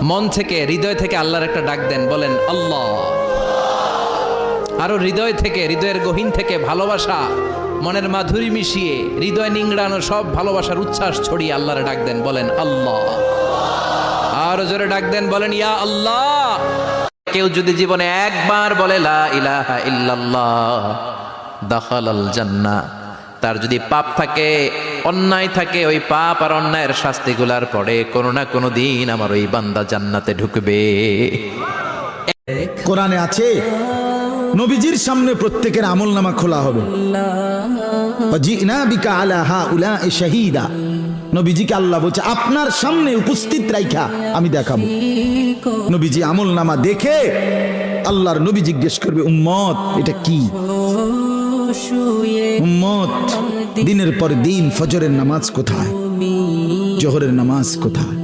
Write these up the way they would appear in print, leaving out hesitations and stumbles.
মন থেকে হৃদয় থেকে আল্লাহর একটা ডাক দেন, বলেন আল্লাহ। আরো হৃদয় থেকে, হৃদয়ের গহীন থেকে ভালোবাসা, মনের মাধুরী মিশিয়ে হৃদয় নিংড়ানো সব ভালোবাসার উচ্ছ্বাস ছড়িয়ে আল্লাহর ডাক দেন, বলেন আল্লাহ। আরো জোরে ডাক দেন, বলেন ইয়া আল্লাহ। কেউ যদি জীবনে একবার বলে লা ইলাহা ইল্লাল্লাহ দাখালাল জান্নাহ, তার যদি পাপ থাকে, অন্যায় থাকে, ওই পাপ আর অন্যায়ের শাস্তিগুলার পরে কোনো না কোনো দিন আমার ওই বান্দা জান্নাতে ঢুকবে। কোরআনে আছে নবীজির সামনে প্রত্যেকের আমলনামা খোলা হবে। ওয়াজিনা বিকা আলা হাউলা'i শাহীদা। নবীজিকে আল্লাহ বলছে আপনার সামনে উপস্থিত রাইখা আমি দেখাবো। নবীজি আমলনামা দেখে আল্লাহর নবী জিজ্ঞেস করবে, উম্মত এটা কি? উম্মত দিনের পর দিন ফজরের নামাজ কোথায়, জোহরের নামাজ কোথায়?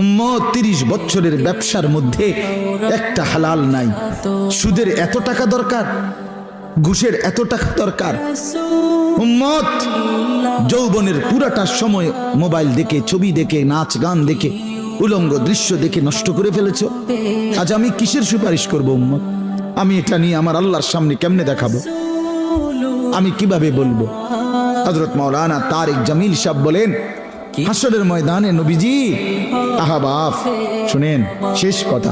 উম্মত 30 বছরের ব্যবসার মধ্যে একটা হালাল নাই। সুদের এত টাকা দরকার, ঘুষের এত টাকা দরকার। উম্মত যৌবনের পুরাটা সময় মোবাইল দেখে, ছবি দেখে, নাচ গান দেখে, উলঙ্গ দৃশ্য দেখে নষ্ট করে ফেলেছ। আজ আমি কিসের সুপারিশ করব উম্মত? আমি এটা নিয়ে আমার আল্লাহর সামনে কেমনে দেখাবো? আমি কিভাবে বলবো? হযরত মাওলানা তারিক জামিল সাহেব বলেন, হাসরের ময়দানে নবীজি আহা বাপ শুনেন শেষ কথা।